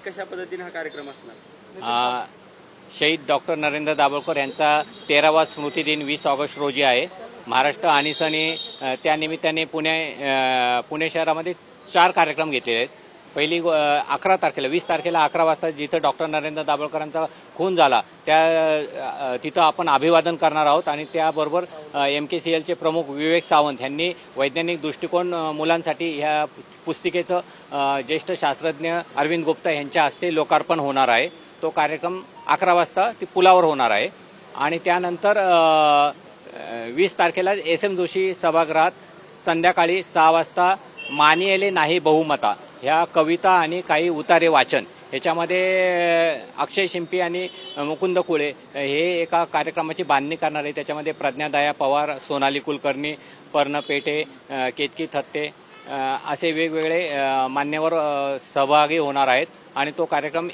कशा पद्धतीने हा कार्यक्रम असणार? शहीद डॉक्टर नरेंद्र दाभोळकर यांचा 13वा स्मृतिदिन 20 ऑगस्ट रोजी आहे. महाराष्ट्र आणि सनी त्यानिमित्ताने पुणे शहरामध्ये 4 कार्यक्रम घेतलेले आहेत. पहिली 11 तारखेला 20 तारखेला 11 वाजता जिथं डॉक्टर नरेंद्र दाभोळकरांचा खून झाला तिथं आपण अभिवादन करणार आहोत आणि त्याबरोबर MKCLचे प्रमुख विवेक सावंत यांनी वैज्ञानिक दृष्टिकोन मुलांसाठी ह्या पुस्तिकेचं ज्येष्ठ शास्त्रज्ञ अरविंद गुप्ता यांच्या हस्ते लोकार्पण होणार आहे. तो कार्यक्रम 11 वाजता ती पुलावर होणार आहे आणि त्यानंतर 20 तारखेला SM जोशी सभागृहात संध्याकाळी 6 वाजता मानियले नाही बहुमता ह्या कविता आणि काही उतारे वाचन ह्याच्यामध्ये अक्षय शिंपी आणि मुकुंद कुळे हे एका कार्यक्रमाची बांधणी करणार आहे. त्याच्यामध्ये प्रज्ञादया पवार, सोनाली कुलकर्णी, पर्ण पेटे, केतकी थत्ते असे वेगवेगळे मान्यवर सहभागी होणार आहेत आणि तो कार्यक्रम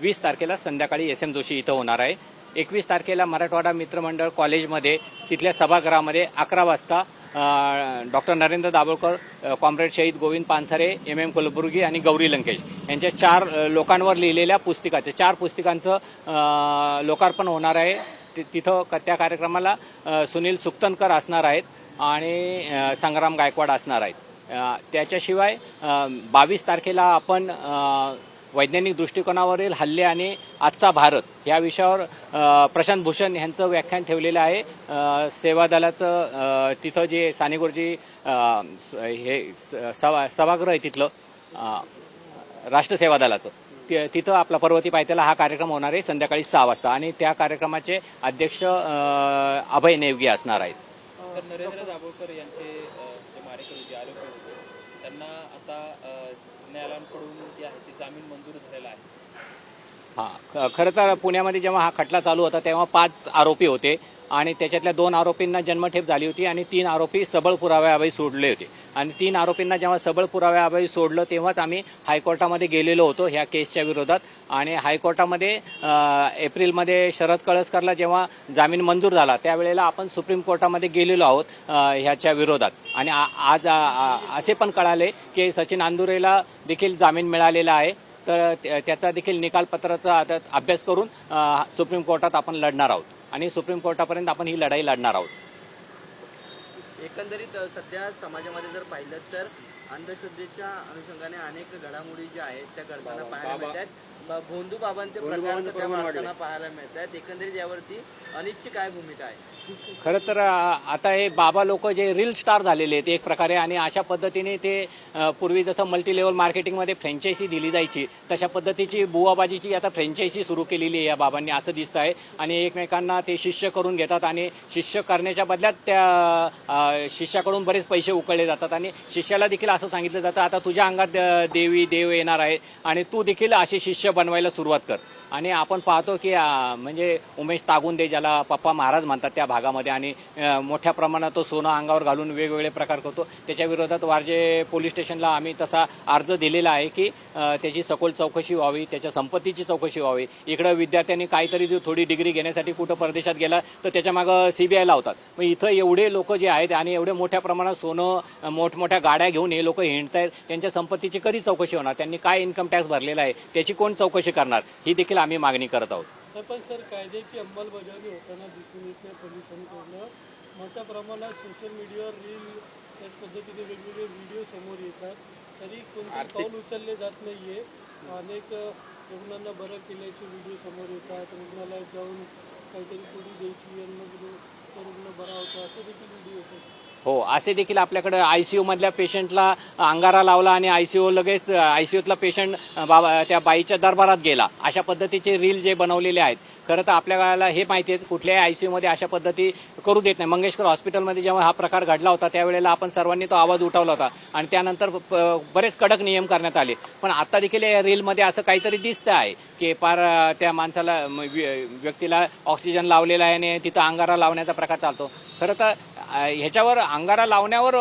20 तारखेला संध्याकाळी SM जोशी इथं होणार आहे. 21 तारखेला मराठवाडा मित्रमंडळ कॉलेजमध्ये तिथल्या सभागृहामध्ये 11 वाजता डॉक्टर नरेंद्र दाभोळकर, कॉम्रेड शहीद गोविंद पानसरे, MM कुलबुर्गी आणि गौरी लंकेश यांच्या 4 लोकांवर लिहिलेल्या पुस्तिकाचं 4 पुस्तिकांचं लोकार्पण होणार आहे. तिथं त्या कार्यक्रमाला सुनील सुक्तनकर असणार आहेत आणि संग्राम गायकवाड असणार आहेत. त्याच्याशिवाय 22 तारखेला आपण वैज्ञानिक दृष्टिकोनावरील हल्ले आणि आजचा भारत या विषयावर प्रशांत भूषण यांचं व्याख्यान ठेवलेलं आहे. सेवा दलाचं तिथं जे सानेगुरुजी हे सभागृह आहे तिथलं राष्ट्र सेवा दलाचं तिथं आपला पर्वती पायथ्याला हा कार्यक्रम होणार आहे संध्याकाळी 6 वाजता आणि त्या कार्यक्रमाचे अध्यक्ष अभय नेवगे असणार आहेत. सर, नरेंद्र दाभोळकर यांचे जे मारेकरी जे आरोपी होते त्यांना आता न्यायालयाकडून जे आहे ते जामीन मंजूर झालेला आहे. खरं तर पुण्यामध्ये जेव्हा हा खटला चालू होता तेव्हा 5 आरोपी होते आणि त्याच्यातल्या 2 आरोपींना जन्मठेप झाली होती आणि 3 आरोपी सबळ पुराव्याअभावी सोडले होते आणि 3 आरोपींना जेव्हा सबळ पुराव्याअभावी सोडलं तेव्हाच आम्ही हायकोर्टामध्ये गेलेलो होतो ह्या केसच्या विरोधात आणि हायकोर्टामध्ये एप्रिलमध्ये शरद कळसकरला जेव्हा जामीन मंजूर झाला त्यावेळेला आपण सुप्रीम कोर्टामध्ये गेलेलो आहोत ह्याच्या विरोधात आणि आज असे पण कळाले की सचिन अंदुरेला देखील जामीन मिळालेला आहे. तर त्याचा देखील निकालपत्राचा अभ्यास करून सुप्रीम कोर्टात आपण लढणार आहोत आणि सुप्रीम कोर्टापर्यंत आपण ही लढाई लढणार आहोत. एकंदरीत सध्या समाजामध्ये जर पाहिलं तर अंधश्रद्धेच्या अनुषंगाने अनेक घडामोडी ज्या आहेत त्या घडताना पाहायला मिळतात. भोंदू बाबांचे प्रकार पाहायला मिळत आहेत. एकंदरीत यावरती अनिलची काय भूमिका आहे? खरं तर आता हे बाबा लोक जे रील स्टार झालेले आहेत एक प्रकारे आणि अशा पद्धतीने ते पूर्वी जसं मल्टी लेवल मार्केटिंगमध्ये फ्रँचायझी दिली जायची तशा पद्धतीची बुवाबाजीची आता फ्रँचायझी सुरू केलेली आहे या बाबांनी असं दिसत आहे आणि एकमेकांना ते शिष्य करून घेतात आणि शिष्य करण्याच्या बदल्यात त्या शिष्याकडून बरेच पैसे उकळले जातात आणि शिष्याला देखील असं सांगितलं जातं आता तुझ्या अंगात देव येणार आहे आणि तू देखील असे शिष्य बनवायला सुरुवात कर. आणि आपण पाहतो की म्हणजे उमेश तागुंदे ज्याला पप्पा महाराज म्हणतात त्या भागामध्ये आणि मोठ्या प्रमाणात तो सोनं अंगावर घालून वेगवेगळे प्रकार करतो. त्याच्या विरोधात वारजे पोलीस स्टेशनला आम्ही तसा अर्ज दिलेला आहे की त्याची सखोल चौकशी व्हावी, त्याच्या संपत्तीची चौकशी व्हावी. इकडं विद्यार्थ्यांनी काहीतरी थोडी डिग्री घेण्यासाठी कुठं परदेशात गेला तर त्याच्या मागं CBI लावतात. मग इथं एवढे लोक जे आहेत आणि एवढे मोठ्या प्रमाणात सोनं मोठमोठ्या गाड्या घेऊन हे लोक हिंडत आहेत त्यांच्या संपत्तीची कधी चौकशी होणार? त्यांनी काय इन्कम टॅक्स भरलेला आहे त्याची कोण चौकशी करणार? ही देखील आम्ही मागणी करत आहोत. पण सर, कायद्याची अंमलबजावणी होताना दिसून येत नाही. पोलिसांकडून मोठ्या प्रमाणात सोशल मीडियावर रील त्याच पद्धतीने वेगवेगळे व्हिडिओ समोर येतात तरी कोणते पाऊल उचलले जात नाहीये. अनेक रुग्णांना बरं केल्याचे व्हिडिओ समोर येतात. रुग्णालयात जाऊन काहीतरी पुडी द्यायची आणि मग रुग्ण बरा होता असे देखील व्हिडिओ येतात. हो, असे देखील आपल्याकडे ICU मधल्या पेशंटला अंगारा लावला आणि लगेच ICUतला पेशंट त्या बाईच्या दरबारात गेला अशा पद्धतीचे रील जे बनवलेले आहेत. खरं तर आपल्याला हे माहिती आहे कुठल्याही ICU मध्ये अशा पद्धती करू देत नाही. मंगेशकर हॉस्पिटलमध्ये जेव्हा हा प्रकार घडला होता त्यावेळेला आपण सर्वांनी तो आवाज उठवला होता आणि त्यानंतर बरेच कडक नियम करण्यात आले. पण आता देखील या रीलमध्ये असं काहीतरी दिसतं आहे की पार त्या माणसाला व्यक्तीला ऑक्सिजन लावलेला आहे आणि तिथं अंगारा लावण्याचा प्रकार चालतो. खरं तर ह्याच्यावर अंगारा लावण्यावर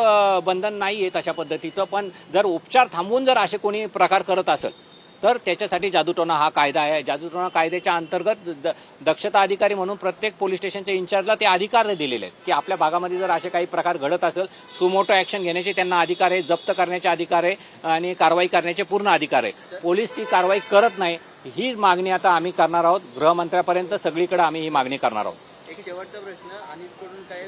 बंधन नाही आहे तशा पद्धतीचं. पण जर उपचार थांबवून जर असे कोणी प्रकार करत असेल तर त्याच्यासाठी जादूटोणा हा कायदा आहे. जादूटोणा कायद्याच्या अंतर्गत दक्षता अधिकारी म्हणून प्रत्येक पोलीस स्टेशनच्या इन्चार्जला ते अधिकार दिलेले आहेत की आपल्या भागामध्ये जर असे काही प्रकार घडत असेल सुमोटो ॲक्शन घेण्याचे त्यांना अधिकार आहे, जप्त करण्याचे अधिकार आहे आणि कारवाई करण्याचे पूर्ण अधिकार आहे. पोलीस ती कारवाई करत नाही, ही मागणी आता आम्ही करणार आहोत. गृहमंत्र्यापर्यंत सगळीकडे आम्ही ही मागणी करणार आहोत. एक शेवटचा प्रश्न, अनिसकडून काय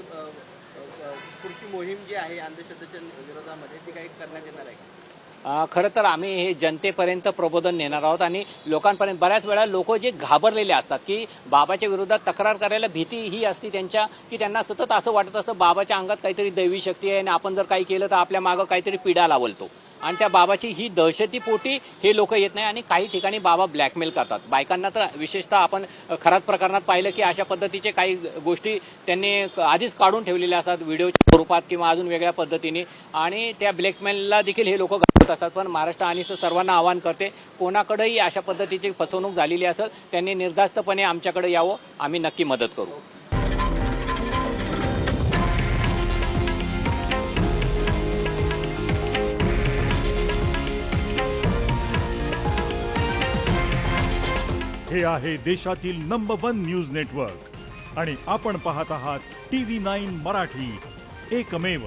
पुढची मोहीम जी आहे अंधश्रद्धेच्या विरोधामध्ये ती काही करण्यात येणार आहे का? खरं तर आम्ही हे जनतेपर्यंत प्रबोधन नेणार आहोत आणि लोकांपर्यंत. बऱ्याच वेळा लोक जे घाबरलेले असतात की बाबाच्या विरोधात तक्रार करायला भीती ही असती त्यांच्या, की त्यांना सतत असं वाटत असतं बाबाच्या अंगात काहीतरी दैवी शक्ती आहे आणि आपण जर काही केलं तर आपल्या मागं काहीतरी पिडा लावलतो. आणि त्या बाबाची ही दहशतीपोटी हे लोक येत नाही आणि काही ठिकाणी बाबा ब्लॅकमेल करतात बायकांना. तर विशेषतः आपण खराच प्रकरणात पाहिलं की अशा पद्धतीचे काही गोष्टी त्यांनी आधीच काढून ठेवलेल्या असतात व्हिडिओच्या स्वरूपात किंवा अजून वेगळ्या पद्धतीने, आणि त्या ब्लॅकमेलला देखील हे लोक घालत असतात. पण महाराष्ट्र आणीचं सर्वांना आवाहन करते, कोणाकडेही अशा पद्धतीची फसवणूक झालेली असेल त्यांनी निर्धास्तपणे आमच्याकडे यावं, आम्ही नक्की मदत करू. हे आहे देशातील नंबर 1 न्यूज नेटवर्क आणि आपण पाहत आहात TV9 मराठी, एकमेव.